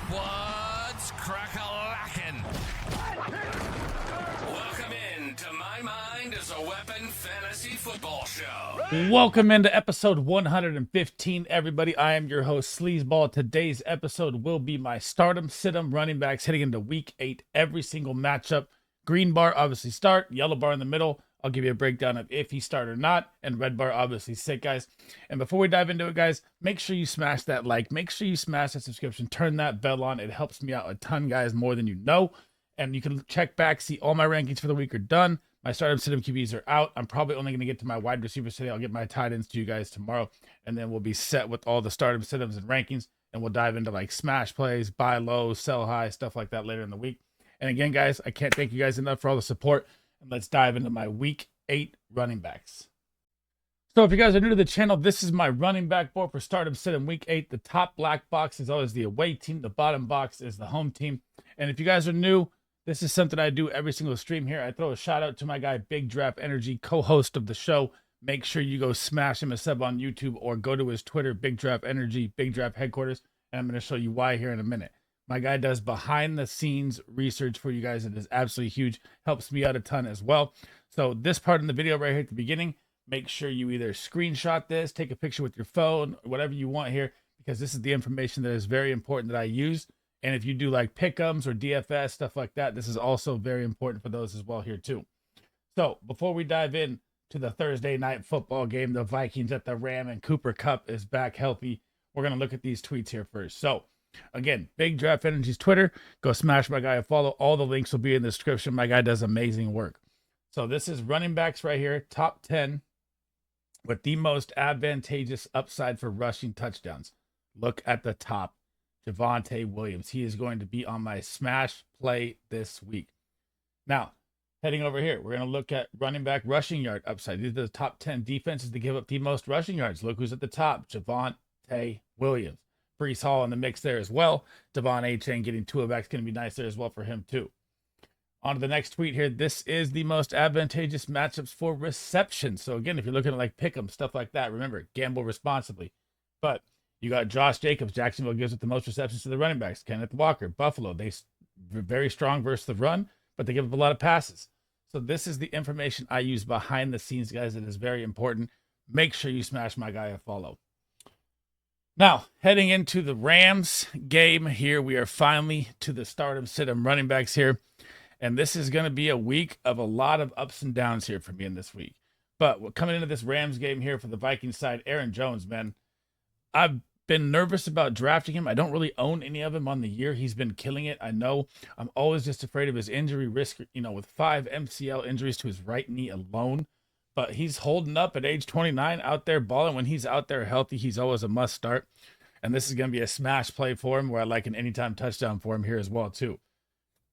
What's crack-a-lackin'? Welcome in to My Mind is a Weapon Fantasy Football Show. Welcome into episode 115, everybody. I am your host, SleezBall. Today's episode will be my stardom, sit-em running backs heading into week 8. Every single matchup. Green bar, obviously start. Yellow bar in the middle. I'll give you a breakdown of if he start or not. And red bar, obviously sit, guys. And before we dive into it, guys, make sure you smash that like. Make sure you smash that subscription. Turn that bell on. It helps me out a ton, guys, more than you know. And you can check back, see all my rankings for the week are done. My stardom, sit-em QBs are out. I'm probably only going to get to my wide receivers today. I'll get my tight ends to you guys tomorrow. And then we'll be set with all the stardom, sit-ems, and rankings. And we'll dive into like smash plays, buy low, sell high, stuff like that later in the week. And again, guys, I can't thank you guys enough for all the support. And let's dive into my week 8 running backs. So if you guys are new to the channel, this is my running back board for stardom, sit-em week 8. The top black box is always the away team. The bottom box is the home team. And if you guys are new, this is something I do every single stream here. I throw a shout out to my guy, Big Draft Energy, co-host of the show. Make sure you go smash him a sub on YouTube or go to his Twitter, Big Draft Energy, Big Draft Headquarters. And I'm going to show you why here in a minute. My guy does behind the scenes research for you guys. It is absolutely huge. Helps me out a ton as well. So this part in the video right here at the beginning, make sure you either screenshot this, take a picture with your phone, whatever you want here, because this is the information that is very important that I use. And if you do like pick'ems or DFS, stuff like that, this is also very important for those as well here too. So before we dive in to the Thursday night football game, the Vikings at the Ram and Cooper Kupp is back healthy. We're going to look at these tweets here first. So again, Big Draft Energy's Twitter, go smash my guy a follow. All the links will be in the description. My guy does amazing work. So this is running backs right here, top 10 with the most advantageous upside for rushing touchdowns. Look at the top. Javonte Williams. He is going to be on my smash play this week. Now, heading over here, we're going to look at running back rushing yard upside. These are the top 10 defenses to give up the most rushing yards. Look who's at the top. Javonte Williams. Breece Hall in the mix there as well. Devon A-Chain getting 2 backs going to be nice there as well for him too. On to the next tweet here. This is the most advantageous matchups for reception. So again, if you're looking at like pick'em, stuff like that, remember, gamble responsibly. But you got Josh Jacobs. Jacksonville gives it the most receptions to the running backs. Kenneth Walker, Buffalo. They're very strong versus the run, but they give up a lot of passes. So this is the information I use behind the scenes, guys. It is very important. Make sure you smash my guy a follow. Now, heading into the Rams game here, we are finally to the stardom, sit-em running backs here. And this is going to be a week of a lot of ups and downs here for me in this week. But coming into this Rams game here for the Vikings side, Aaron Jones, man, I've been nervous about drafting him. I don't really own any of him on the year. He's been killing it. I know. I'm always just afraid of his injury risk, with 5 MCL injuries to his right knee alone. But he's holding up at age 29 out there balling. When he's out there healthy, he's always a must start. And this is going to be a smash play for him where I like an anytime touchdown for him here as well, too.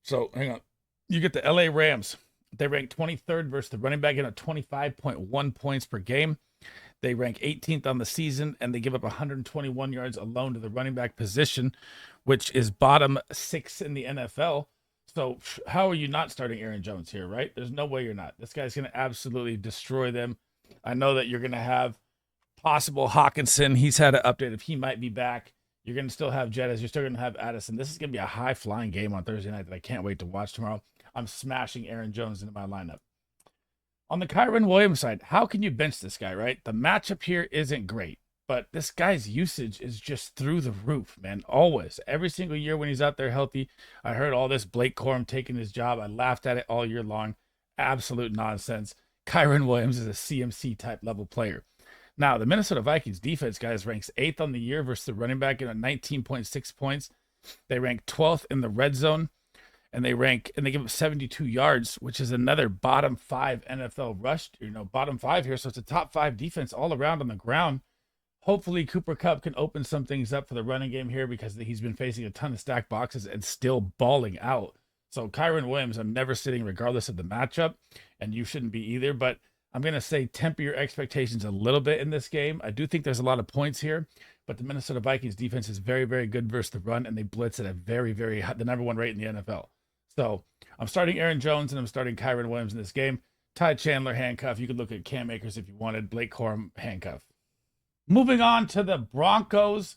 So hang on. You get the LA Rams. They rank 23rd versus the running back at 25.1 points per game. They rank 18th on the season, and they give up 121 yards alone to the running back position, which is bottom 6 in the NFL. So how are you not starting Aaron Jones here, right? There's no way you're not. This guy's going to absolutely destroy them. I know that you're going to have possible Hawkinson. He's had an update if he might be back. You're going to still have Jettis. You're still going to have Addison. This is going to be a high-flying game on Thursday night that I can't wait to watch tomorrow. I'm smashing Aaron Jones into my lineup. On the Kyren Williams side, how can you bench this guy, right? The matchup here isn't great, but this guy's usage is just through the roof, man. Always. Every single year when he's out there healthy, I heard all this Blake Corum taking his job. I laughed at it all year long. Absolute nonsense. Kyren Williams is a CMC type level player. Now, the Minnesota Vikings defense, guys, ranks 8th on the year versus the running back at 19.6 points. They rank 12th in the red zone. And they give up 72 yards, which is another bottom 5 NFL rush, bottom 5 here. So it's a top 5 defense all around on the ground. Hopefully Cooper Kupp can open some things up for the running game here because he's been facing a ton of stacked boxes and still balling out. So Kyren Williams, I'm never sitting regardless of the matchup, and you shouldn't be either. But I'm going to say temper your expectations a little bit in this game. I do think there's a lot of points here, but the Minnesota Vikings defense is very, very good versus the run, and they blitz at a very, very high, the number 1 rate in the NFL. So I'm starting Aaron Jones and I'm starting Kyren Williams in this game. Ty Chandler handcuff. You could look at Cam Akers if you wanted. Blake Corum handcuff. Moving on to the Broncos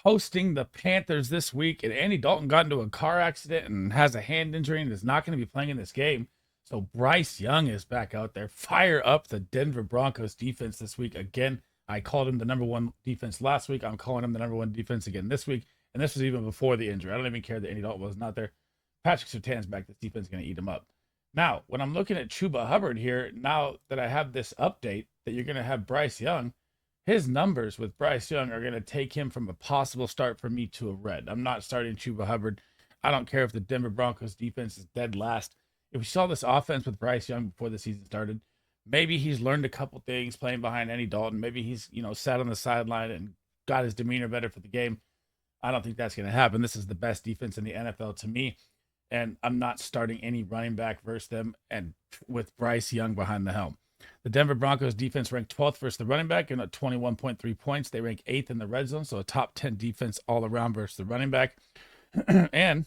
hosting the Panthers this week, and Andy Dalton got into a car accident and has a hand injury and is not going to be playing in this game. So Bryce Young is back out there. Fire up the Denver Broncos defense this week. Again, I called him the number one defense last week. I'm calling him the number one defense again this week. And this was even before the injury. I don't even care that Andy Dalton was not there. Patrick Surtain's back. This defense is going to eat him up. Now, when I'm looking at Chuba Hubbard here, now that I have this update that you're going to have Bryce Young, his numbers with Bryce Young are going to take him from a possible start for me to a red. I'm not starting Chuba Hubbard. I don't care if the Denver Broncos defense is dead last. If we saw this offense with Bryce Young before the season started, maybe he's learned a couple things playing behind Andy Dalton. Maybe he's, sat on the sideline and got his demeanor better for the game. I don't think that's going to happen. This is the best defense in the NFL to me, and I'm not starting any running back versus them and with Bryce Young behind the helm. The Denver Broncos defense ranked 12th versus the running back and at 21.3 points. They rank 8th in the red zone, so a top 10 defense all around versus the running back. And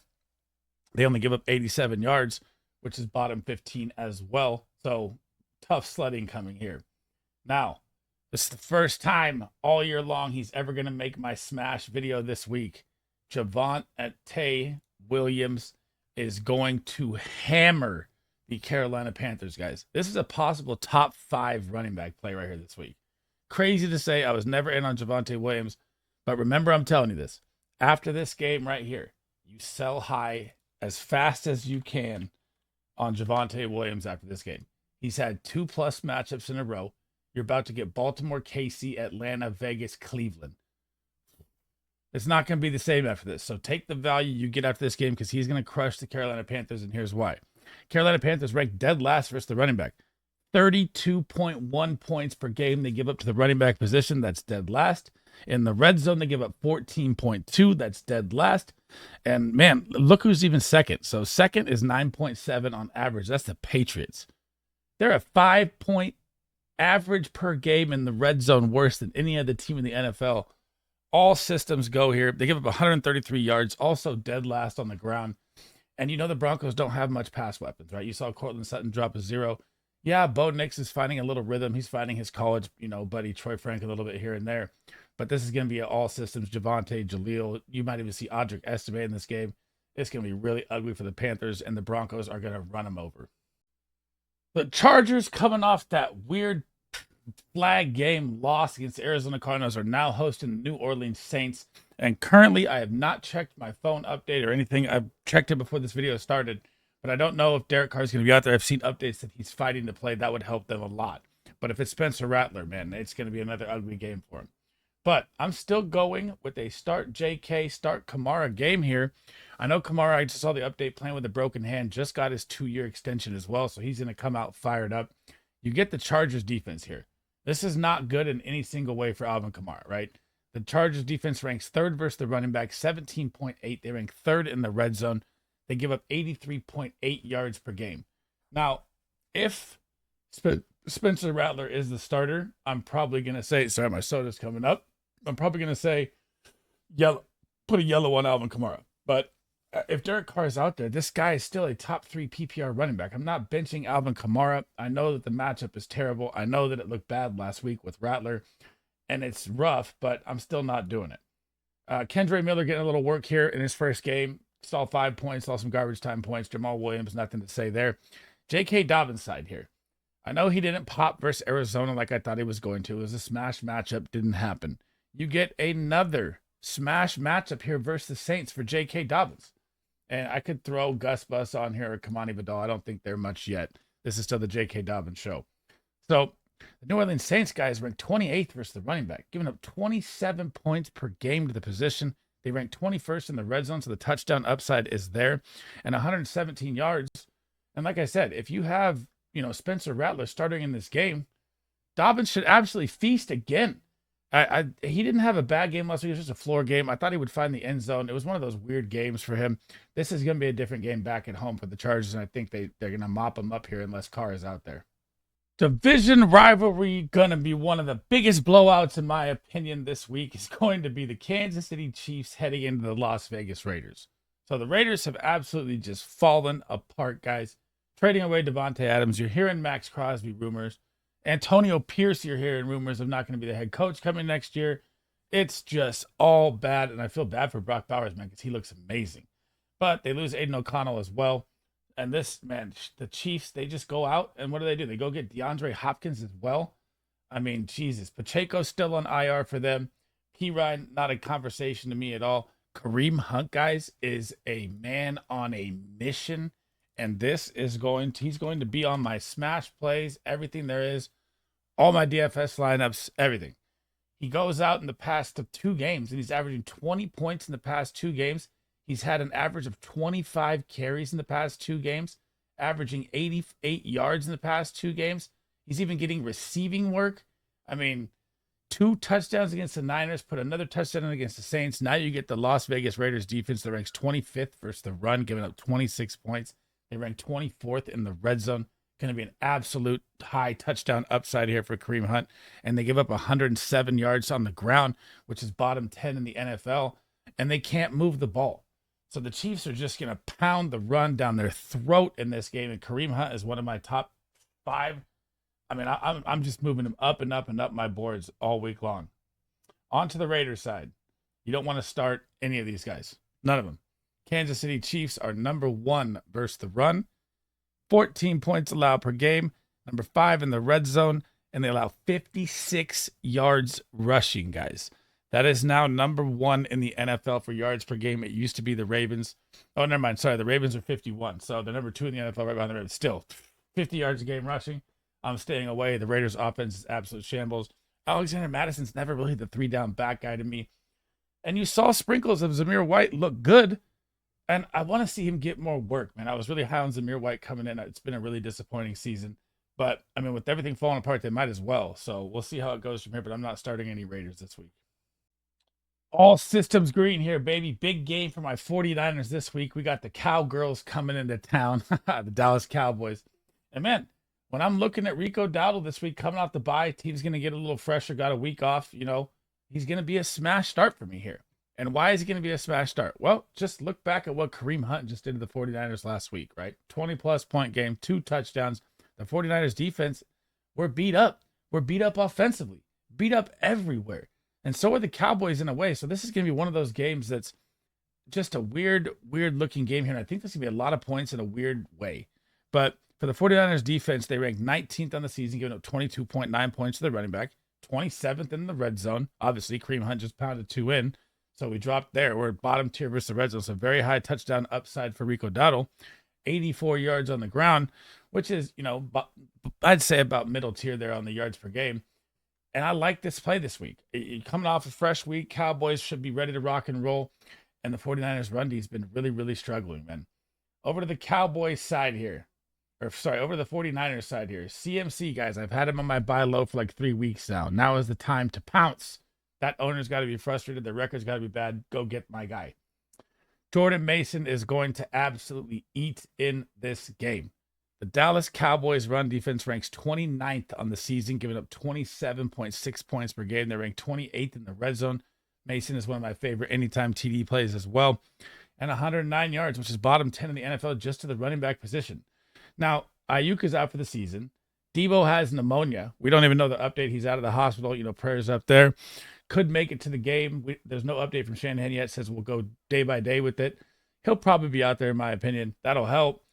they only give up 87 yards, which is bottom 15 as well. So tough sledding coming here. Now, this is the first time all year long he's ever going to make my smash video this week. Javonte Williams is going to hammer the Carolina Panthers, guys. This is a possible top 5 running back play right here this week. Crazy to say, I was never in on Javonte Williams, but remember, I'm telling you this. After this game right here, you sell high as fast as you can on Javonte Williams after this game. He's had 2+ matchups in a row. You're about to get Baltimore, KC, Atlanta, Vegas, Cleveland. It's not going to be the same after this. So take the value you get after this game because he's going to crush the Carolina Panthers, and here's why. Carolina Panthers ranked dead last versus the running back. 32.1 points per game they give up to the running back position. That's dead last. In the red zone, they give up 14.2. That's dead last. And, man, look who's even second. So second is 9.7 on average. That's the Patriots. They're a 5-point average per game in the red zone, worse than any other team in the NFL. All systems go here. They give up 133 yards, also dead last on the ground. And the Broncos don't have much pass weapons, right? You saw Cortland Sutton drop a 0. Yeah, Bo Nix is finding a little rhythm. He's finding his college, buddy Troy Frank a little bit here and there. But this is going to be all systems. Javonte, Jaleel. You might even see Audric Estime in this game. It's going to be really ugly for the Panthers, and the Broncos are going to run them over. The Chargers, coming off that weird flag game loss against the Arizona Cardinals, are now hosting the New Orleans Saints. And currently, I have not checked my phone update or anything. I've checked it before this video started, but I don't know if Derek Carr is going to be out there. I've seen updates that he's fighting to play. That would help them a lot. But if it's Spencer Rattler, man, it's going to be another ugly game for him. But I'm still going with a start JK, start Kamara game here. I know Kamara, I just saw the update, playing with a broken hand, just got his 2-year extension as well, so he's going to come out fired up. You get the Chargers defense here. This is not good in any single way for Alvin Kamara, right? The Chargers defense ranks 3rd versus the running back, 17.8. They rank 3rd in the red zone. They give up 83.8 yards per game. Now, if Spencer Rattler is the starter, I'm probably going to say, sorry, my soda's coming up. I'm probably going to say yellow, put a yellow on Alvin Kamara. But if Derek Carr is out there, this guy is still a top 3 PPR running back. I'm not benching Alvin Kamara. I know that the matchup is terrible. I know that it looked bad last week with Rattler, and it's rough, but I'm still not doing it. Kendre Miller getting a little work here in his first game. Saw 5 points, saw some garbage time points. Jamal Williams, nothing to say there. J.K. Dobbins side here. I know he didn't pop versus Arizona like I thought he was going to. It was a smash matchup. Didn't happen. You get another smash matchup here versus the Saints for J.K. Dobbins. And I could throw Gus Bus on here or Kamani Vidal. I don't think they're much yet. This is still the J.K. Dobbins show. So the New Orleans Saints guys ranked 28th versus the running back, giving up 27 points per game to the position. They rank 21st in the red zone, so the touchdown upside is there, and 117 yards. And like I said, if you have, Spencer Rattler starting in this game, Dobbins should absolutely feast again. He didn't have a bad game last week. It was just a floor game. I thought he would find the end zone. It was one of those weird games for him. This is going to be a different game back at home for the Chargers, and I think they're going to mop him up here unless Carr is out there. Division rivalry going to be one of the biggest blowouts, in my opinion, this week is going to be the Kansas City Chiefs heading into the Las Vegas Raiders. So the Raiders have absolutely just fallen apart, guys. Trading away Devontae Adams. You're hearing Max Crosby rumors. Antonio Pierce, you're hearing rumors of not going to be the head coach coming next year. It's just all bad, and I feel bad for Brock Bowers, man, because he looks amazing. But they lose Aiden O'Connell as well. And this, man, the Chiefs, they just go out, and what do? They go get DeAndre Hopkins as well. I mean, Jesus. Pacheco's still on IR for them. Ryan, not a conversation to me at all. Kareem Hunt, guys, is a man on a mission. And he's going to be on my smash plays, everything there is, all my DFS lineups, everything. He goes out in the past of 2 games, and he's averaging 20 points in the past 2 games. He's had an average of 25 carries in the past 2 games, averaging 88 yards in the past 2 games. He's even getting receiving work. I mean, 2 touchdowns against the Niners, put another touchdown against the Saints. Now you get the Las Vegas Raiders defense that ranks 25th versus the run, giving up 26 points. They rank 24th in the red zone. Going to be an absolute high touchdown upside here for Kareem Hunt. And they give up 107 yards on the ground, which is bottom 10 in the NFL. And they can't move the ball. So the Chiefs are just going to pound the run down their throat in this game. And Kareem Hunt is one of my top 5. I mean, I'm just moving him up and up and up my boards all week long. On to the Raiders side. You don't want to start any of these guys. None of them. Kansas City Chiefs are number 1 versus the run. 14 points allowed per game. Number 5 in the red zone. And they allow 56 yards rushing, guys. That is now number 1 in the NFL for yards per game. It used to be the Ravens. Oh, never mind. Sorry, the Ravens are 51. So they're number 2 in the NFL right behind the Ravens. Still, 50 yards a game rushing. I'm staying away. The Raiders' offense is absolute shambles. Alexander Madison's never really the 3-down back guy to me. And you saw sprinkles of Zamir White look good. And I want to see him get more work, man. I was really high on Zamir White coming in. It's been a really disappointing season. But, I mean, with everything falling apart, they might as well. So we'll see how it goes from here. But I'm not starting any Raiders this week. All systems green here, baby. Big game for my 49ers this week. We got the Cowgirls coming into town, the Dallas Cowboys. And, man, when I'm looking at Rico Dowdle this week, coming off the bye, team's going to get a little fresher, got a week off, he's going to be a smash start for me here. And why is he going to be a smash start? Well, just look back at what Kareem Hunt just did to the 49ers last week, right? 20-plus point game, 2 touchdowns. The 49ers defense, we're beat up. We're beat up offensively, beat up everywhere. And so are the Cowboys in a way. So this is going to be one of those games that's just a weird looking game here. And I think there's going to be a lot of points in a weird way. But for the 49ers defense, they ranked 19th on the season, giving up 22.9 points to the running back, 27th in the red zone. Obviously, Kareem Hunt just pounded 2 in. So we dropped there. We're bottom tier versus the red zone. So very high touchdown upside for Rico Dowdle. 84 yards on the ground, which is, I'd say about middle tier there on the yards per game. And I like this play this week. Coming off a fresh week, Cowboys should be ready to rock and roll. And the 49ers run D has been really, really struggling, man. Over to the Cowboys side here. Over to the 49ers side here. CMC, guys, I've had him on my buy low for like 3 weeks now. Now is the time to pounce. That owner's got to be frustrated. The record's got to be bad. Go get my guy. Jordan Mason is going to absolutely eat in this game. The Dallas Cowboys run defense ranks 29th on the season, giving up 27.6 points per game. They rank 28th in the red zone. Mason is one of my favorite anytime TD plays as well. And 109 yards, which is bottom 10 in the NFL just to the running back position. Now, Ayuk is out for the season. Debo has pneumonia. We don't even know the update. He's out of the hospital. Prayers up there. Could make it to the game. There's no update from Shanahan yet. Says we'll go day by day with it. He'll probably be out there, in my opinion. That'll help.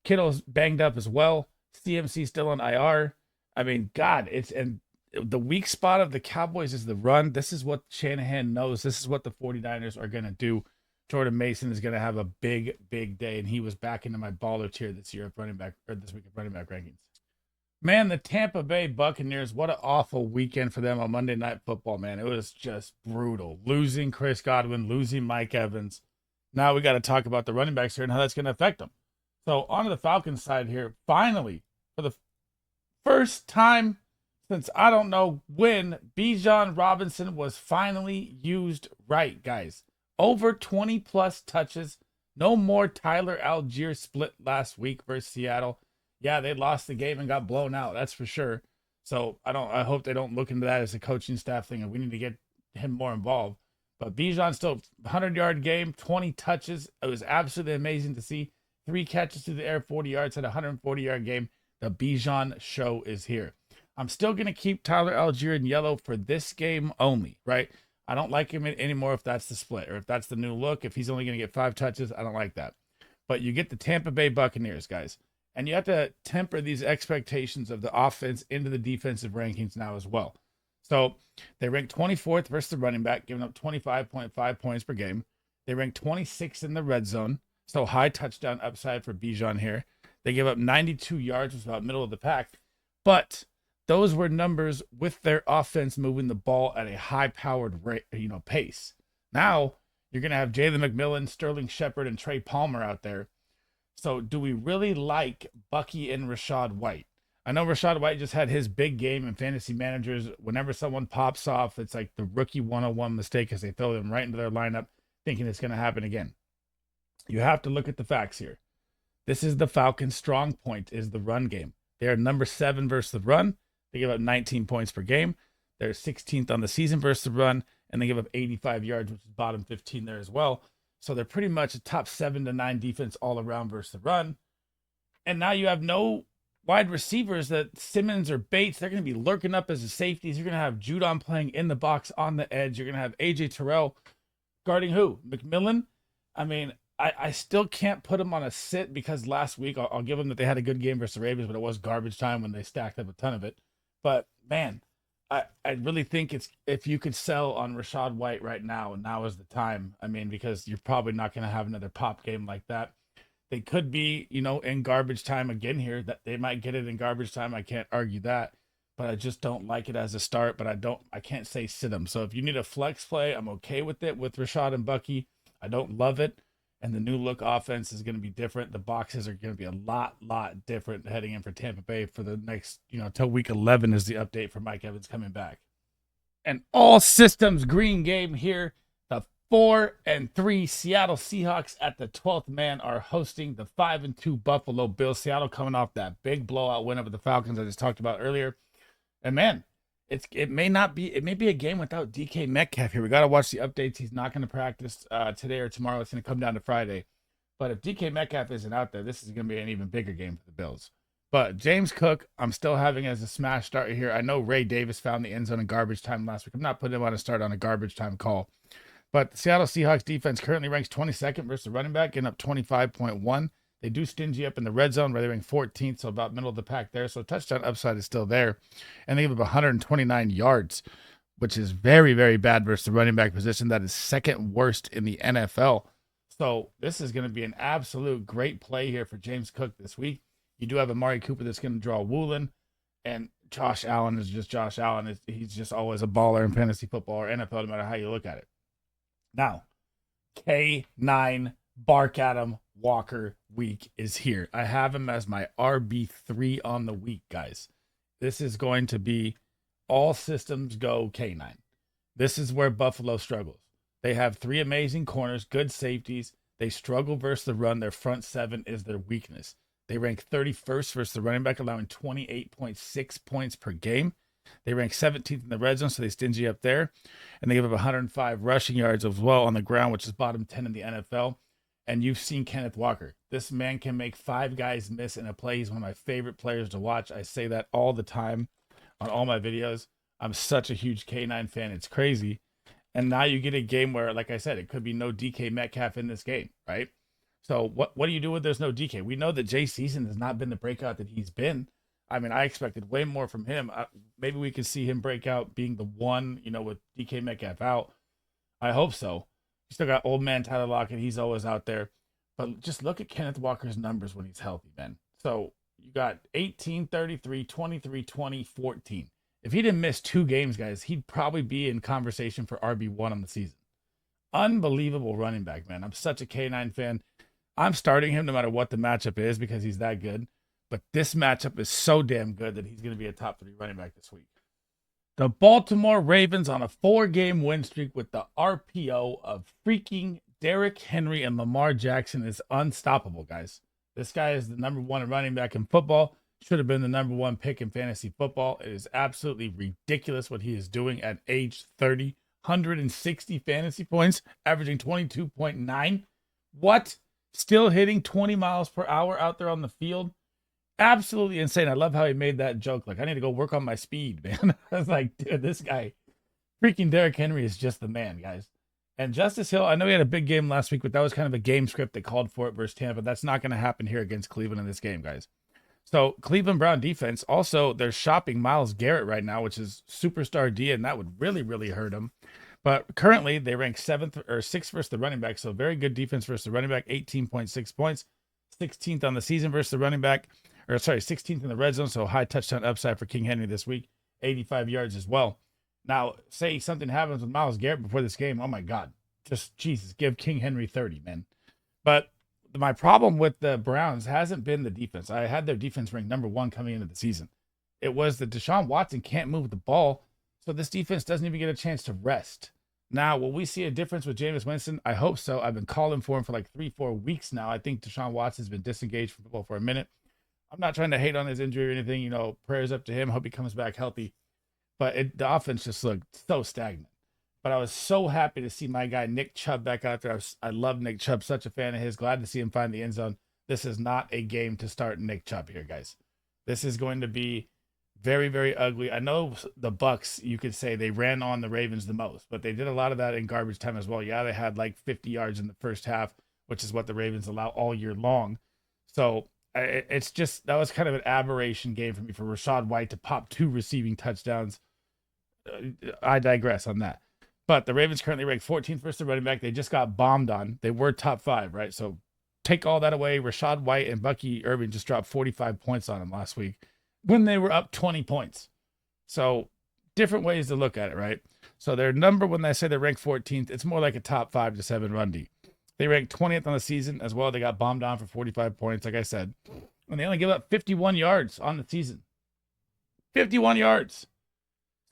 Kittle's banged up as well. CMC still on IR. I mean, God, and the weak spot of the Cowboys is the run. This is what Shanahan knows. This is what the 49ers are going to do. Jordan Mason is going to have a big, big day, and he was back into my baller tier this week of running back rankings. Man, the Tampa Bay Buccaneers, what an awful weekend for them on Monday Night Football, man. It was just brutal. Losing Chris Godwin, losing Mike Evans. Now we got to talk about the running backs here and how that's going to affect them. So on to the Falcons side here. Finally, for the first time since I don't know when, Bijan Robinson was finally used right, guys. Over 20-plus touches. No more Tyler Algier split last week versus Seattle. Yeah, they lost the game and got blown out. That's for sure. So I hope they don't look into that as a coaching staff thing, and we need to get him more involved. But Bijan still 100-yard game, 20 touches. It was absolutely amazing to see. 3 catches to the air, 40 yards, had a 140-yard game. The Bijan show is here. I'm still going to keep Tyler Algier in yellow for this game only, right? I don't like him anymore if that's the split or if that's the new look. If he's only going to get 5 touches, I don't like that. But you get the Tampa Bay Buccaneers, guys. And you have to temper these expectations of the offense into the defensive rankings now as well. So they rank 24th versus the running back, giving up 25.5 points per game. They rank 26th in the red zone. So high touchdown upside for Bijan here. They give up 92 yards, which is about middle of the pack. But those were numbers with their offense moving the ball at a high-powered rate, pace. Now you're going to have Jalen McMillan, Sterling Shepard, and Trey Palmer out there. So do we really like Bucky and Rachaad White? I know Rachaad White just had his big game in fantasy managers. Whenever someone pops off, it's like the rookie 101 mistake as they throw them right into their lineup thinking it's going to happen again. You have to look at the facts here. This is the Falcons' strong point is the run game. They are number 7 versus the run. They give up 19 points per game. They're 16th on the season versus the run, and they give up 85 yards, which is bottom 15 there as well. So they're pretty much a top 7 to 9 defense all around versus the run. And now you have no wide receivers that Simmons or Bates, they're going to be lurking up as the safeties. You're going to have Judon playing in the box on the edge. You're going to have AJ Terrell guarding who? McMillan? I mean, I still can't put him on a sit because last week, I'll give them that they had a good game versus the Ravens, but it was garbage time when they stacked up a ton of it. But, man, I really think it's if you could sell on Rachaad White right now, and now is the time. I mean, because you're probably not going to have another pop game like that. They could be, in garbage time again here. That they might get it in garbage time. I can't argue that. But I just don't like it as a start. But I can't say sit him. So if you need a flex play, I'm okay with it with Rachaad and Bucky. I don't love it. And the new look offense is going to be different. The boxes are going to be a lot different heading in for Tampa Bay for the next, till week 11 is the update for Mike Evans coming back. And all systems green game here. The 4-3 Seattle Seahawks at the 12th man are hosting the 5-2 Buffalo Bills. Seattle coming off that big blowout win over the Falcons I just talked about earlier. And man, it may be a game without DK Metcalf here. We got to watch the updates. He's not going to practice today or tomorrow. It's going to come down to Friday. But if DK Metcalf isn't out there, this is going to be an even bigger game for the Bills. But James Cook, I'm still having as a smash start here. I know Ray Davis found the end zone in garbage time last week. I'm not putting him on a start on a garbage time call. But the Seattle Seahawks defense currently ranks 22nd versus the running back, getting up 25.1. They do stingy up in the red zone where they rank 14th, so about middle of the pack there. So touchdown upside is still there. And they give up 129 yards, which is very, very bad versus the running back position. That is second worst in the NFL. So this is going to be an absolute great play here for James Cook this week. You do have Amari Cooper that's going to draw Woolen. And Josh Allen is just Josh Allen. He's just always a baller in fantasy football or NFL, no matter how you look at it. Now, K9 Bark at him Walker week is here. I have him as my RB3 on the week, guys. This is going to be all systems go K9. This is where Buffalo struggles. They have 3 amazing corners, good safeties. They struggle versus the run. Their front 7 is their weakness. They rank 31st versus the running back, allowing 28.6 points per game. They rank 17th in the red zone, so they stingy up there. And they give up 105 rushing yards as well on the ground, which is bottom 10 in the NFL. And you've seen Kenneth Walker. This man can make 5 guys miss in a play. He's one of my favorite players to watch. I say that all the time on all my videos. I'm such a huge K9 fan. It's crazy. And now you get a game where, like I said, it could be no DK Metcalf in this game, right? So what do you do when there's no DK? We know that Jay Season has not been the breakout that he's been. I mean, I expected way more from him. Maybe we could see him break out being the one, with DK Metcalf out. I hope so. You still got old man Tyler Lockett. He's always out there. But just look at Kenneth Walker's numbers when he's healthy, man. So you got 18, 33, 23, 20, 14. If he didn't miss 2 games, guys, he'd probably be in conversation for RB1 on the season. Unbelievable running back, man. I'm such a K9 fan. I'm starting him no matter what the matchup is because he's that good. But this matchup is so damn good that he's going to be a top 3 running back this week. The Baltimore Ravens on a 4-game win streak with the RPO of freaking Derrick Henry and Lamar Jackson is unstoppable, guys. This guy is the number 1 running back in football. Should have been the number 1 pick in fantasy football. It is absolutely ridiculous what he is doing at age 30. 160 fantasy points, averaging 22.9. What? Still hitting 20 miles per hour out there on the field? Absolutely insane. I love how he made that joke. Like, I need to go work on my speed, man. I was like, dude, this guy Freaking Derrick Henry is just the man, guys. And Justice Hill, I know he had a big game last week, but that was kind of a game script that called for it versus Tampa. That's not going to happen here against Cleveland in this game, guys. So Cleveland Brown defense, also they're shopping Myles Garrett right now, which is superstar D, and that would really, really hurt him. But currently they rank 7th or 6th versus the running back. So very good defense versus the running back, 18.6 points, 16th on the season versus the running back, 16th in the red zone. So high touchdown upside for King Henry this week, 85 yards as well. Now, say something happens with Myles Garrett before this game. Oh my God, just Jesus, give King Henry 30, man. But my problem with the Browns hasn't been the defense. I had their defense ranked number 1 coming into the season. It was that Deshaun Watson can't move the ball, so this defense doesn't even get a chance to rest. Now, will we see a difference with Jameis Winston? I hope so. I've been calling for him for like 3-4 weeks now. I think Deshaun Watson's been disengaged from football for a minute. I'm not trying to hate on his injury or anything. You know, prayers up to him. Hope he comes back healthy. But the offense just looked so stagnant. But I was so happy to see my guy Nick Chubb back out there. I love Nick Chubb, such a fan of his. Glad to see him find the end zone. This is not a game to start Nick Chubb here, guys. This is going to be very, very ugly. I know the Bucs, you could say they ran on the Ravens the most, but they did a lot of that in garbage time as well. Yeah, they had like 50 yards in the first half, which is what the Ravens allow all year long. So it's just, that was kind of an aberration game for me for Rachaad White to pop 2 receiving touchdowns. I digress on that. But the Ravens currently ranked 14th versus the running back. They just got bombed on. They were top 5, right? So take all that away. Rachaad White and Bucky Irving just dropped 45 points on them last week when they were up 20 points. So different ways to look at it, right? So their number, when they say they're ranked 14th, it's more like a top 5 to 7 run D. They ranked 20th on the season as well. They got bombed on for 45 points, like I said. And they only give up 51 yards on the season. 51 yards.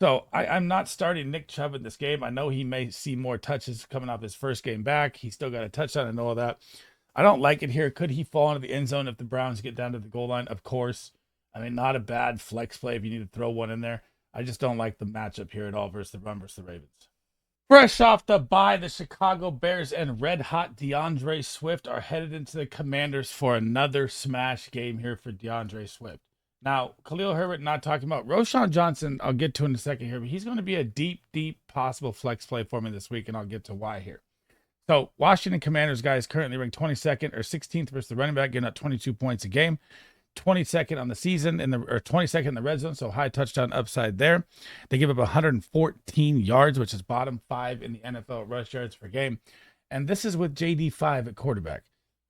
So I'm not starting Nick Chubb in this game. I know he may see more touches coming off his first game back. He's still got a touchdown. I know all that. I don't like it here. Could he fall into the end zone if the Browns get down to the goal line? Of course. I mean, not a bad flex play if you need to throw one in there. I just don't like the matchup here at all versus the run versus the Ravens. Fresh off the bye, the Chicago Bears and red-hot DeAndre Swift are headed into the Commanders for another smash game here for DeAndre Swift. Now, Khalil Herbert not talking about Roschon Johnson, I'll get to in a second here, but he's going to be a deep, deep possible flex play for me this week, and I'll get to why here. So, Washington Commanders, guys, currently ranked 22nd or 16th versus the running back, getting up 22 points a game. 22nd on the season, or 22nd in the red zone, so high touchdown upside there. They give up 114 yards, which is bottom 5 in the NFL rush yards per game. And this is with JD5 at quarterback.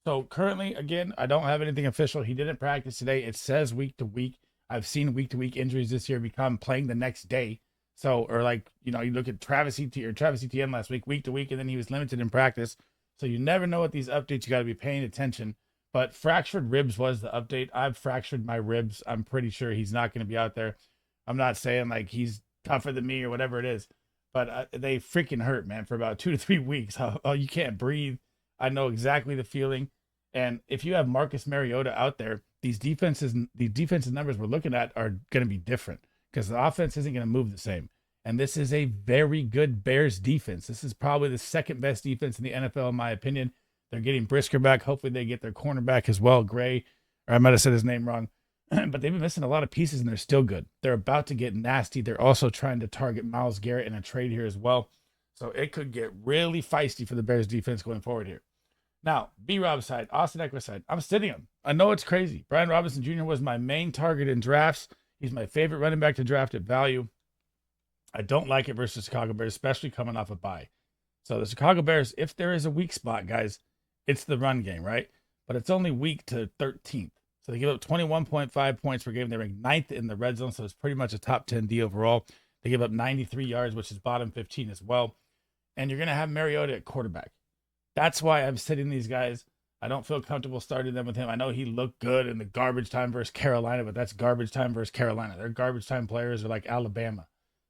So currently, again, I don't have anything official. He didn't practice today. It says week to week. I've seen week to week injuries this year become playing the next day. So, or like, you know, you look at Travis Etienne last week to week, and then he was limited in practice. So you never know with these updates. You got to be paying attention. But fractured ribs was the update. I've fractured my ribs. I'm pretty sure he's not going to be out there. I'm not saying like he's tougher than me or whatever it is, but they freaking hurt, man, for about 2 to 3 weeks. Oh, you can't breathe. I know exactly the feeling. And if you have Marcus Mariota out there, these defensive numbers we're looking at are going to be different because the offense isn't going to move the same. And this is a very good Bears defense. This is probably the second best defense in the NFL, in my opinion. They're getting Brisker back. Hopefully they get their cornerback as well, Gray. Or I might have said his name wrong. But they've been missing a lot of pieces, and they're still good. They're about to get nasty. They're also trying to target Myles Garrett in a trade here as well. So it could get really feisty for the Bears defense going forward here. Now, B-Rob side, Austin Eckler side, I'm sitting him. I know it's crazy. Brian Robinson Jr. was my main target in drafts. He's my favorite running back to draft at value. I don't like it versus Chicago Bears, especially coming off a bye. So the Chicago Bears, if there is a weak spot, guys, it's the run game, right? But it's only weak to 13th. So they give up 21.5 points per game. They rank 9th in the red zone, so it's pretty much a top 10 D overall. They give up 93 yards, which is bottom 15 as well. And you're going to have Mariota at quarterback. That's why I'm sitting these guys. I don't feel comfortable starting them with him. I know he looked good in the garbage time versus Carolina, but that's garbage time versus Carolina. Their garbage time players are like Alabama.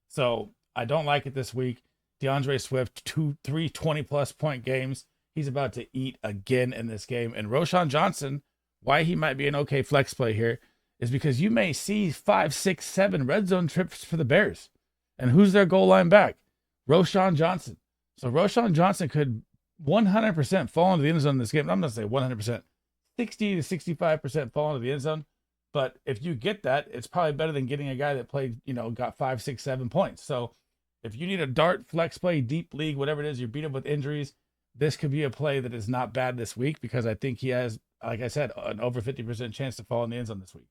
So I don't like it this week. DeAndre Swift, 3 20-plus point games. He's about to eat again in this game. And Roschon Johnson, why he might be an okay flex play here is because you may see 5, 6, 7 red zone trips for the Bears. And who's their goal line back? Roschon Johnson. So Roschon Johnson could 100% fall into the end zone in this game. I'm not saying 100%, 60 to 65% fall into the end zone. But if you get that, it's probably better than getting a guy that played, got 5, 6, 7 points. So If you need a dart, flex play, deep league, whatever it is, you're beat up with injuries, this could be a play that is not bad this week because I think he has, like I said, an over 50% chance to fall in the end zone this week.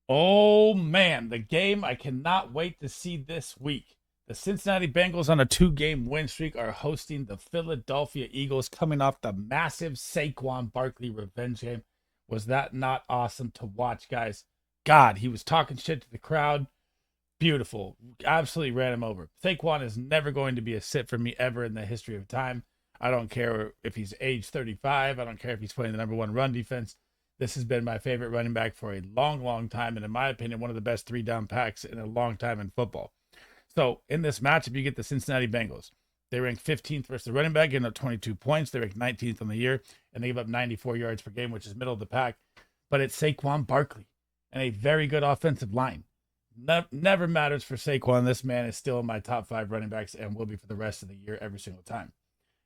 Oh, man, the game I cannot wait to see this week. The Cincinnati Bengals on a 2-game win streak are hosting the Philadelphia Eagles coming off the massive Saquon Barkley revenge game. Was that not awesome to watch, guys? God, he was talking shit to the crowd. Beautiful. Absolutely ran him over. Saquon is never going to be a sit for me ever in the history of time. I don't care if he's age 35. I don't care if he's playing the number one run defense. This has been my favorite running back for a long, long time. And in my opinion, one of the best 3-down packs in a long time in football. So in this matchup, you get the Cincinnati Bengals. They rank 15th versus the running back, getting up 22 points. They rank 19th on the year, and they give up 94 yards per game, which is middle of the pack. But it's Saquon Barkley and a very good offensive line. Never matters for Saquon. This man is still in my top 5 running backs and will be for the rest of the year every single time.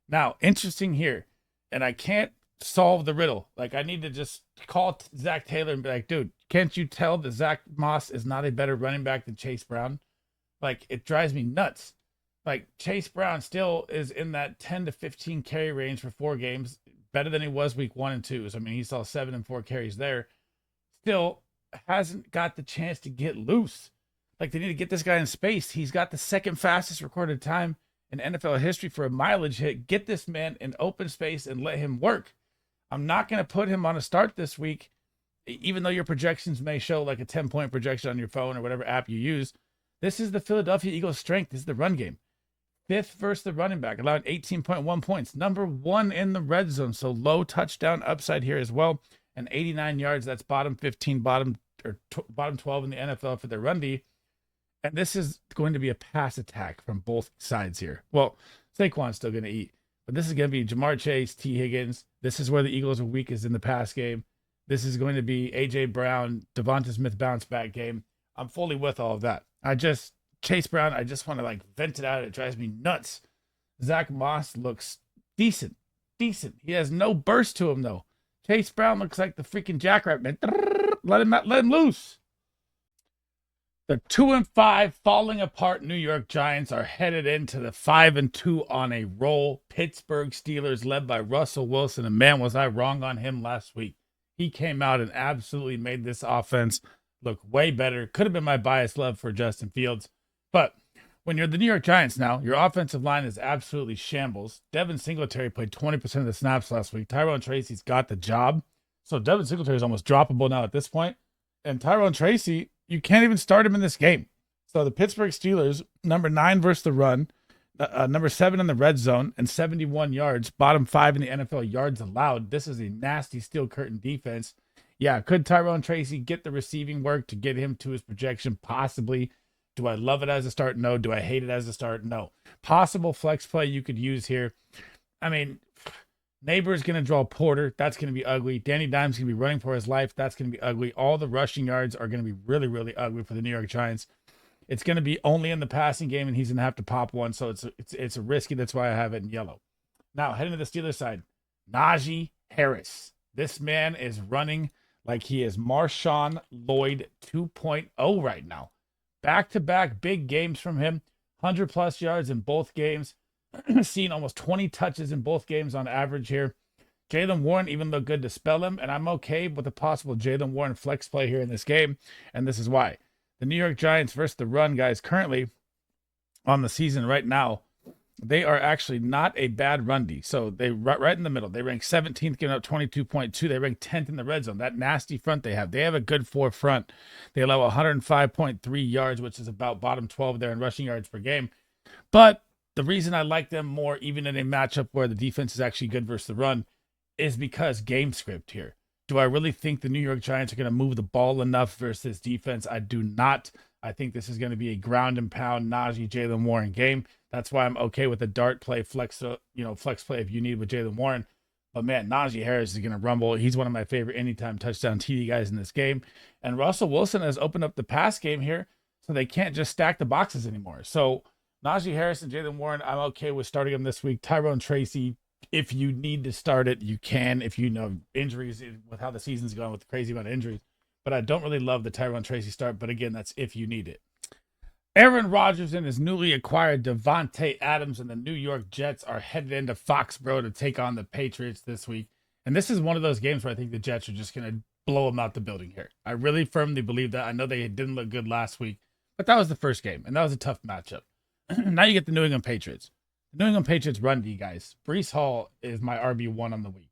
Now, interesting here, and I can't solve the riddle. Like, I need to just call Zach Taylor and be like, dude, can't you tell that Zach Moss is not a better running back than Chase Brown? Like, it drives me nuts. Like, Chase Brown still is in that 10 to 15 carry range for 4 games, better than he was week 1 and 2. So, I mean, he saw 7 and 4 carries there. Still hasn't got the chance to get loose. Like, they need to get this guy in space. He's got the second fastest recorded time in NFL history for a mileage hit. Get this man in open space and let him work. I'm not going to put him on a start this week, even though your projections may show like a 10-point projection on your phone or whatever app you use. This is the Philadelphia Eagles' strength. This is the run game. 5th versus the running back, allowing 18.1 points. Number 1 in the red zone, so low touchdown upside here as well. And 89 yards, that's bottom 15, bottom 12 in the NFL for their run D. And this is going to be a pass attack from both sides here. Well, Saquon's still going to eat. But this is going to be Jamar Chase, T. Higgins. This is where the Eagles are weakest in the pass game. This is going to be A.J. Brown, Devonta Smith bounce back game. I'm fully with all of that. Chase Brown, I just want to like vent it out. It drives me nuts. Zach Moss looks decent. He has no burst to him though. Chase Brown looks like the freaking jackrabbit, man. Let him loose. The 2-5 falling apart New York Giants are headed into the 5-2 on a roll. Pittsburgh Steelers led by Russell Wilson. And man, was I wrong on him last week. He came out and absolutely made this offense look way better. Could have been my biased love for Justin Fields. But when you're the New York Giants now, your offensive line is absolutely shambles. Devin Singletary played 20% of the snaps last week. Tyrone Tracy's got the job. So Devin Singletary is almost droppable now at this point. And Tyrone Tracy, you can't even start him in this game. So the Pittsburgh Steelers, number 9 versus the run, number 7 in the red zone, and 71 yards, bottom 5 in the NFL yards allowed. This is a nasty steel curtain defense. Yeah, could Tyrone Tracy get the receiving work to get him to his projection? Possibly. Do I love it as a start? No. Do I hate it as a start? No. Possible flex play you could use here. I mean, Neighbor's going to draw Porter. That's going to be ugly. Danny Dimes going to be running for his life. That's going to be ugly. All the rushing yards are going to be really, really ugly for the New York Giants. It's going to be only in the passing game, and he's going to have to pop one. So it's a risky. That's why I have it in yellow. Now, heading to the Steelers side, Najee Harris. This man is running like he is Marshawn Lloyd 2.0 right now. Back-to-back big games from him. 100-plus yards in both games. Seen almost 20 touches in both games on average here. Jaylen Warren even looked good to spell him, and I'm okay with a possible Jaylen Warren flex play here in this game, and this is why. The New York Giants versus the run, guys, currently on the season right now, they are actually not a bad run D. So they right in the middle. They rank 17th, giving up 22.2. They rank 10th in the red zone. That nasty front they have. They have a good 4 front. They allow 105.3 yards, which is about bottom 12 there in rushing yards per game. But the reason I like them more, even in a matchup where the defense is actually good versus the run, is because game script here. Do I really think the New York Giants are going to move the ball enough versus this defense? I do not. I think this is going to be a ground and pound Najee Jaylen Warren game. That's why I'm okay with the dart play, flex play if you need with Jaylen Warren. But man, Najee Harris is going to rumble. He's one of my favorite anytime touchdown TD guys in this game. And Russell Wilson has opened up the pass game here, so they can't just stack the boxes anymore. So Najee Harris and Jaylen Warren, I'm okay with starting them this week. Tyrone Tracy, if you need to start it, you can. If you know injuries with how the season's going with the crazy amount of injuries. But I don't really love the Tyrone Tracy start. But again, that's if you need it. Aaron Rodgers and his newly acquired Devontae Adams and the New York Jets are headed into Foxborough to take on the Patriots this week. And this is one of those games where I think the Jets are just going to blow them out the building here. I really firmly believe that. I know they didn't look good last week, but that was the first game, and that was a tough matchup. Now you get the New England Patriots. The New England Patriots run D, guys. Breece Hall is my RB1 on the week,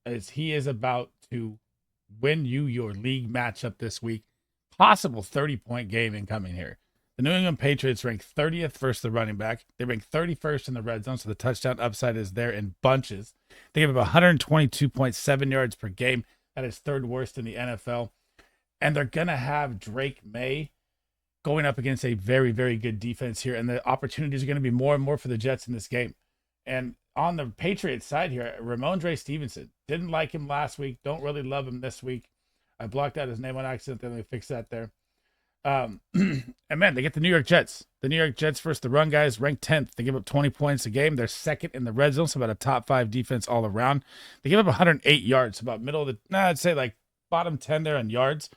as he is about to win you your league matchup this week. Possible 30-point game incoming here. The New England Patriots rank 30th versus the running back. They rank 31st in the red zone, so the touchdown upside is there in bunches. They give up 122.7 yards per game. That is third worst in the NFL. And they're going to have Drake May going up against a very, very good defense here. And the opportunities are going to be more and more for the Jets in this game. And on the Patriots side here, Ramondre Stevenson. Didn't like him last week. Don't really love him this week. I blocked out his name on accident. Then they fixed that there. And man, they get the New York Jets. The New York Jets versus the run guys, ranked 10th. They give up 20 points a game. They're second in the red zone, so about a top 5 defense all around. They give up 108 yards, about middle of the, I'd say like bottom 10 there on yards.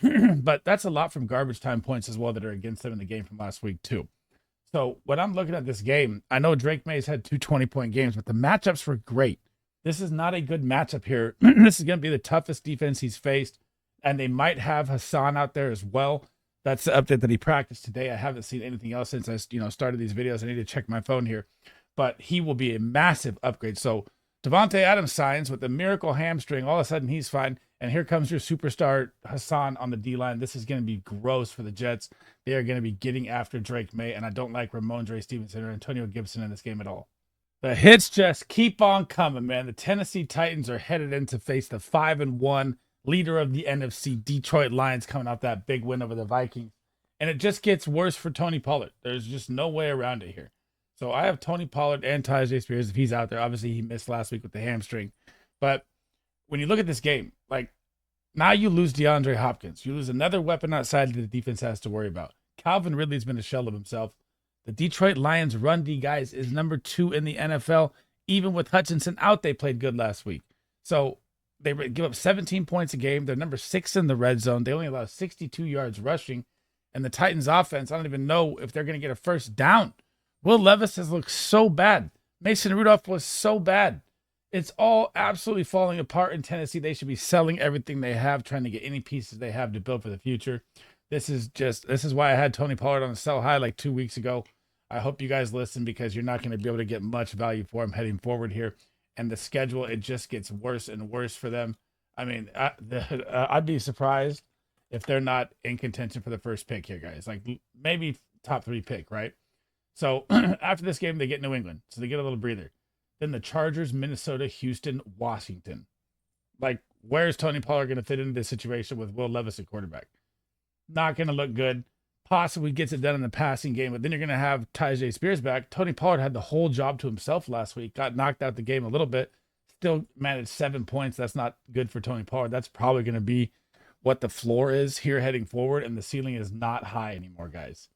But that's a lot from garbage time points as well that are against them in the game from last week too. So when I'm looking at this game, I know Drake May's had 2 20-point games, but the matchups were great. This is not a good matchup here. This is going to be the toughest defense he's faced, and they might have Hassan out there as well. That's the update that he practiced today. I haven't seen anything else since I started these videos. I need to check my phone here. But he will be a massive upgrade. So Devontae Adams signs with a miracle hamstring. All of a sudden, he's fine. And here comes your superstar Hassan on the D-line. This is going to be gross for the Jets. They are going to be getting after Drake May. And I don't like Ramondre Stevenson or Antonio Gibson in this game at all. The hits just keep on coming, man. The Tennessee Titans are headed in to face the 5-1 leader of the NFC, Detroit Lions, coming off that big win over the Vikings. And it just gets worse for Tony Pollard. There's just no way around it here. So I have Tony Pollard and Tyjae Spears if he's out there. Obviously, he missed last week with the hamstring. But when you look at this game, like, now you lose DeAndre Hopkins. You lose another weapon outside that the defense has to worry about. Calvin Ridley's been a shell of himself. The Detroit Lions run D, guys, is number 2 in the NFL. Even with Hutchinson out, they played good last week. So they give up 17 points a game. They're number 6 in the red zone. They only allow 62 yards rushing. And the Titans offense, I don't even know if they're going to get a first down. Will Levis has looked so bad. Mason Rudolph was so bad. It's all absolutely falling apart in Tennessee. They should be selling everything they have, trying to get any pieces they have to build for the future. This is why I had Tony Pollard on the sell high like 2 weeks ago. I hope you guys listen, because you're not going to be able to get much value for him heading forward here. And the schedule, it just gets worse and worse for them. I mean, I'd be surprised if they're not in contention for the first pick here, guys. Like maybe top 3 pick, right? So after this game, they get New England. So they get a little breather. Then the Chargers, Minnesota, Houston, Washington. Like, where's Tony Pollard going to fit into this situation with Will Levis at quarterback? Not going to look good. Possibly gets it done in the passing game, but then you're going to have Tyjae Spears back. Tony Pollard had the whole job to himself last week. Got knocked out the game a little bit. Still managed 7 points. That's not good for Tony Pollard. That's probably going to be what the floor is here heading forward, and the ceiling is not high anymore, guys.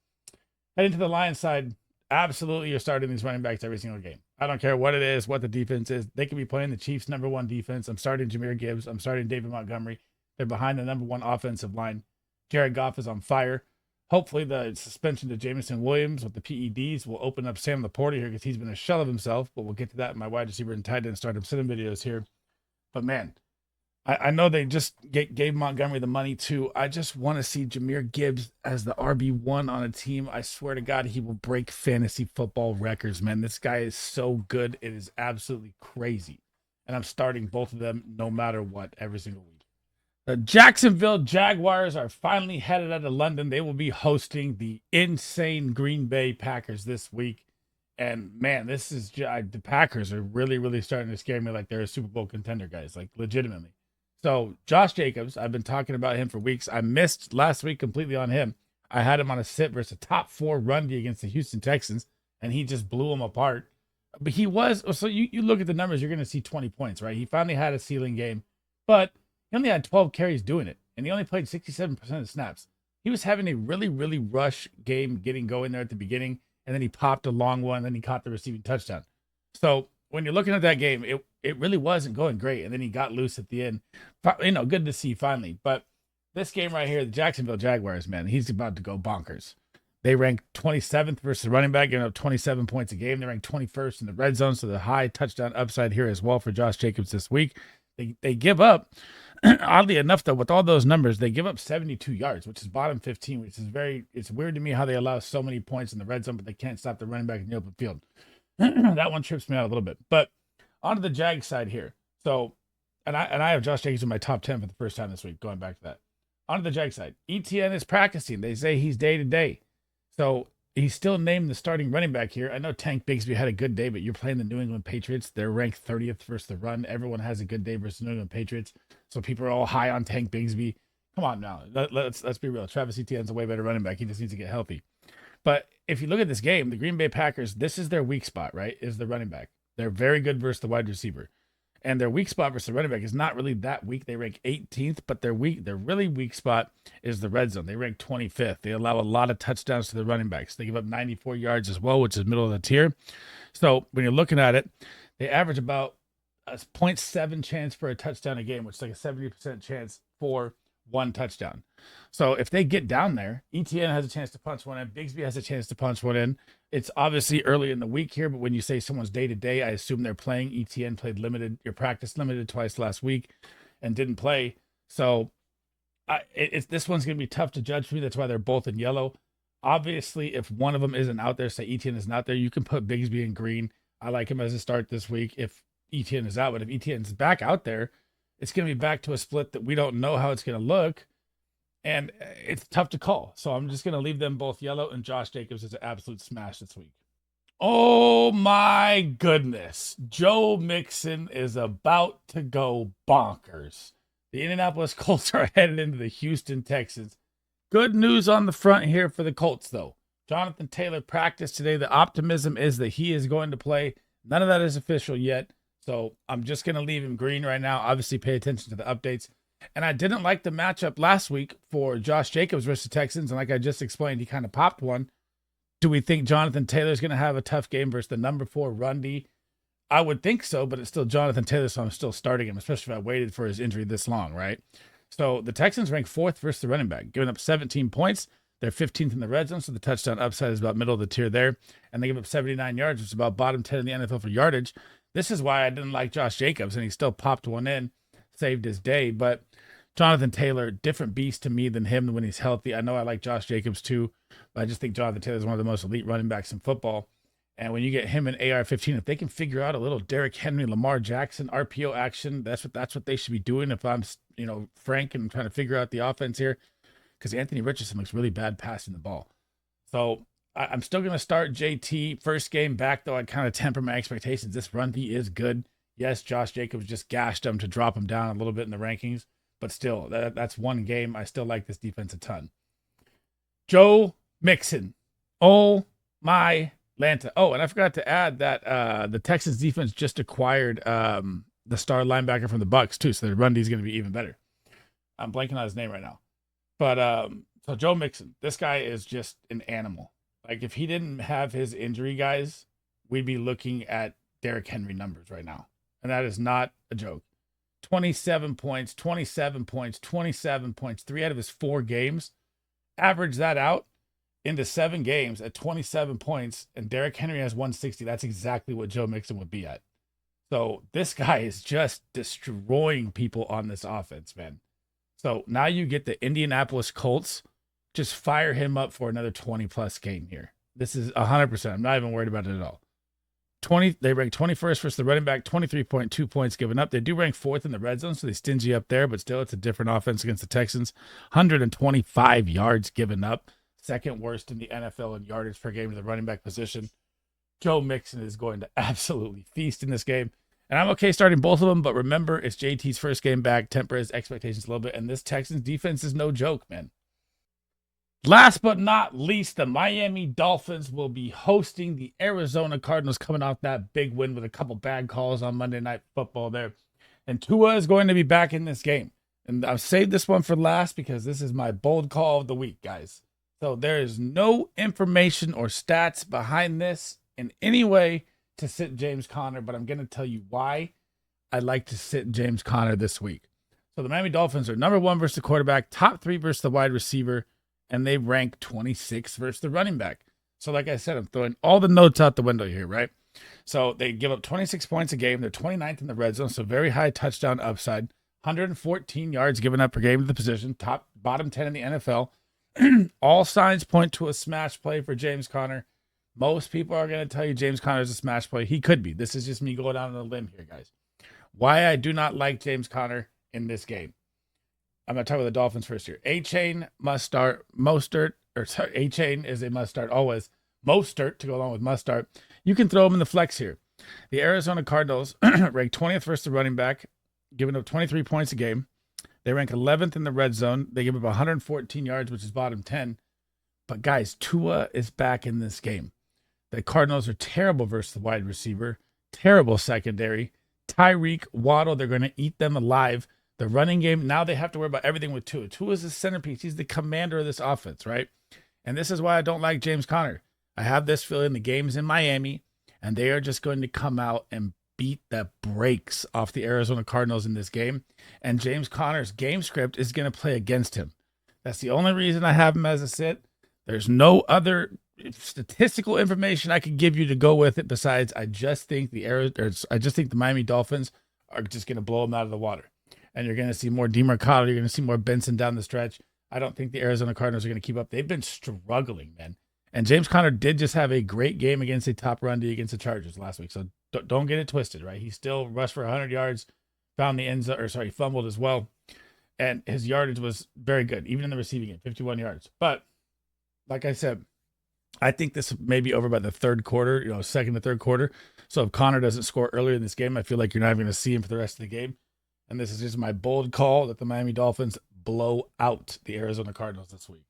Heading to the Lions side, absolutely you're starting these running backs every single game. I don't care what it is, what the defense is. They could be playing the Chiefs' number 1 defense. I'm starting Jahmyr Gibbs. I'm starting David Montgomery. They're behind the number 1 offensive line. Jared Goff is on fire. Hopefully the suspension to Jameson Williams with the PEDs will open up Sam Laporta here, because he's been a shell of himself. But we'll get to that in my wide receiver and tight end start-up sit-in videos here. But man, I know they just gave Montgomery the money too. I just want to see Jahmyr Gibbs as the RB1 on a team. I swear to God, he will break fantasy football records, man. This guy is so good. It is absolutely crazy. And I'm starting both of them no matter what every single week. The Jacksonville Jaguars are finally headed out of London. They will be hosting the insane Green Bay Packers this week. And man, the Packers are really, really starting to scare me like they're a Super Bowl contender, guys, like legitimately. So Josh Jacobs, I've been talking about him for weeks. I missed last week completely on him. I had him on a sit versus a top 4 run D against the Houston Texans, and he just blew them apart. But he was, so you look at the numbers, you're going to see 20 points, right? He finally had a ceiling game, but he only had 12 carries doing it, and he only played 67% of the snaps. He was having a really, really rush game getting going there at the beginning, and then he popped a long one, and then he caught the receiving touchdown. So when you're looking at that game, it really wasn't going great, and then he got loose at the end. Good to see finally. But this game right here, the Jacksonville Jaguars, man, he's about to go bonkers. They rank 27th versus running back, giving up 27 points a game. They rank 21st in the red zone, so the high touchdown upside here as well for Josh Jacobs this week. They give up, oddly enough, though, with all those numbers, they give up 72 yards, which is bottom 15, which is it's weird to me how they allow so many points in the red zone, but they can't stop the running back in the open field. That one trips me out a little bit. But on to the Jags side here. So, and I have Josh Jacobs in my top 10 for the first time this week, going back to that. On to the Jags side. ETN is practicing. They say he's day to day. So he's still named the starting running back here. I know Tank Bigsby had a good day, but you're playing the New England Patriots. They're ranked 30th versus the run. Everyone has a good day versus the New England Patriots. So people are all high on Tank Bigsby. Come on now. Let's be real. Travis Etienne's a way better running back. He just needs to get healthy. But if you look at this game, the Green Bay Packers, this is their weak spot, right? Is the running back. They're very good versus the wide receiver. And their weak spot versus the running back is not really that weak. They rank 18th, but their really weak spot is the red zone. They rank 25th. They allow a lot of touchdowns to the running backs. They give up 94 yards as well, which is middle of the tier. So when you're looking at it, they average about a 0.7 chance for a touchdown a game, which is like a 70% chance for one touchdown. So if they get down there, ETN has a chance to punch one in. Bigsby has a chance to punch one in. It's obviously early in the week here, but when you say someone's day to day, I assume they're playing. ETN played limited, your practice limited twice last week and didn't play. So this one's going to be tough to judge for me. That's why they're both in yellow. Obviously, if one of them isn't out there, say ETN isn't out there, you can put Bigsby in green. I like him as a start this week if ETN is out. But if ETN's back out there, it's going to be back to a split that we don't know how it's going to look. And it's tough to call. So I'm just going to leave them both yellow, and Josh Jacobs is an absolute smash this week. Oh my goodness. Joe Mixon is about to go bonkers. The Indianapolis Colts are headed into the Houston Texans. Good news on the front here for the Colts, though. Jonathan Taylor practiced today. The optimism is that he is going to play. None of that is official yet. So I'm just going to leave him green right now. Obviously, pay attention to the updates. And I didn't like the matchup last week for Josh Jacobs versus the Texans. And like I just explained, he kind of popped one. Do we think Jonathan Taylor's going to have a tough game versus the number 4 run D? I would think so, but it's still Jonathan Taylor, so I'm still starting him, especially if I waited for his injury this long, right? So the Texans rank 4th versus the running back, giving up 17 points. They're 15th in the red zone, so the touchdown upside is about middle of the tier there. And they give up 79 yards, which is about bottom 10 in the NFL for yardage. This is why I didn't like Josh Jacobs, and he still popped one in, saved his day. But Jonathan Taylor, different beast to me than him when he's healthy. I know I like Josh Jacobs too, but I just think Jonathan Taylor is one of the most elite running backs in football. And when you get him in AR-15, if they can figure out a little Derrick Henry, Lamar Jackson, RPO action, that's what they should be doing. If I'm, Frank and trying to figure out the offense here, because Anthony Richardson looks really bad passing the ball. So I'm still going to start JT. First game back, though, I'd kind of temper my expectations. This run D is good. Yes, Josh Jacobs just gashed him to drop him down a little bit in the rankings. But still, that's one game. I still like this defense a ton. Joe Mixon. Oh, my Lanta. Oh, and I forgot to add that the Texans defense just acquired the star linebacker from the Bucs too, so the run D is going to be even better. I'm blanking on his name right now. But so Joe Mixon, this guy is just an animal. Like, if he didn't have his injury, guys, we'd be looking at Derrick Henry numbers right now. And that is not a joke. 27 points, 27 points, 27 points, 3 out of his 4 games. Average that out into 7 games at 27 points, and Derrick Henry has 160. That's exactly what Joe Mixon would be at. So this guy is just destroying people on this offense, man. So now you get the Indianapolis Colts. Just fire him up for another 20-plus game here. This is 100%. I'm not even worried about it at all. They rank 21st versus the running back, 23.2 points given up. They do rank 4th in the red zone, so they stingy up there, but still it's a different offense against the Texans. 125 yards given up, 2nd worst in the NFL in yardage per game to the running back position. Joe Mixon is going to absolutely feast in this game. And I'm okay starting both of them, but remember, it's JT's first game back. Temper his expectations a little bit, and this Texans defense is no joke, man. Last but not least, the Miami Dolphins will be hosting the Arizona Cardinals, coming off that big win with a couple bad calls on Monday Night Football there. And Tua is going to be back in this game. And I've saved this one for last because this is my bold call of the week, guys. So there is no information or stats behind this in any way to sit James Conner, but I'm going to tell you why I'd like to sit James Conner this week. So the Miami Dolphins are number 1 versus the quarterback, top 3 versus the wide receiver, and they rank 26th versus the running back. So like I said, I'm throwing all the notes out the window here, right? So they give up 26 points a game. They're 29th in the red zone, so very high touchdown upside. 114 yards given up per game to the position, bottom 10 in the NFL. All signs point to a smash play for James Conner. Most people are going to tell you James Conner is a smash play. He could be. This is just me going out on a limb here, guys. Why I do not like James Conner in this game. I'm going to talk about the Dolphins first here. A-Chain must start. A-Chain is a must start always. Mostert to go along with must start. You can throw him in the flex here. The Arizona Cardinals rank 20th versus the running back, giving up 23 points a game. They rank 11th in the red zone. They give up 114 yards, which is bottom 10. But guys, Tua is back in this game. The Cardinals are terrible versus the wide receiver. Terrible secondary. Tyreek, Waddle, they're going to eat them alive. The running game, now they have to worry about everything with Tua. Tua is the centerpiece. He's the commander of this offense, right? And this is why I don't like James Conner. I have this feeling the game's in Miami, and they are just going to come out and beat the brakes off the Arizona Cardinals in this game. And James Conner's game script is going to play against him. That's the only reason I have him as a sit. There's no other statistical information I could give you to go with it besides I just think the Miami Dolphins are just going to blow them out of the water. And you're going to see more DeMarcado. You're going to see more Benson down the stretch. I don't think the Arizona Cardinals are going to keep up. They've been struggling, man. And James Conner did just have a great game against a top run D against the Chargers last week. So don't get it twisted, right? He still rushed for 100 yards, found the end zone, fumbled as well. And his yardage was very good, even in the receiving game, 51 yards. But like I said, I think this may be over by the third quarter, second to third quarter. So if Conner doesn't score earlier in this game, I feel like you're not even going to see him for the rest of the game. And this is just my bold call that the Miami Dolphins blow out the Arizona Cardinals this week.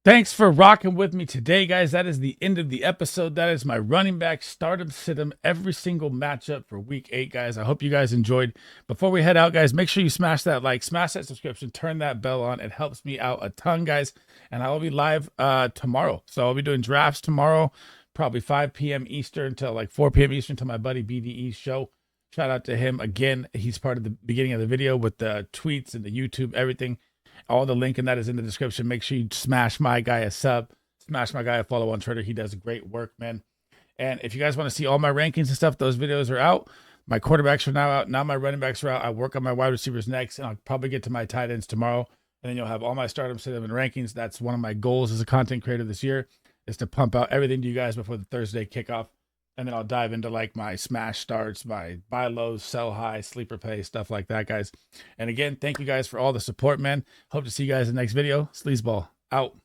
Thanks for rocking with me today, guys. That is the end of the episode. That is my running back stardom, sit-em, every single matchup for week 8, guys. I hope you guys enjoyed. Before we head out, guys, make sure you smash that like, smash that subscription, turn that bell on. It helps me out a ton, guys. And I will be live tomorrow. So I'll be doing drafts tomorrow, probably 5 p.m. Eastern till like 4 p.m. Eastern to my buddy BDE's show. Shout out to him. Again, he's part of the beginning of the video with the tweets and the YouTube, everything. All the link in that is in the description. Make sure you smash my guy a sub. Smash my guy a follow on Twitter. He does great work, man. And if you guys want to see all my rankings and stuff, those videos are out. My quarterbacks are now out. Now my running backs are out. I work on my wide receivers next, and I'll probably get to my tight ends tomorrow. And then you'll have all my stardom, sit-em, and rankings. That's one of my goals as a content creator this year, is to pump out everything to you guys before the Thursday kickoff. And then I'll dive into like my smash starts, my buy lows, sell high, sleeper pay, stuff like that, guys. And again, thank you guys for all the support, man. Hope to see you guys in the next video. SleezBall out.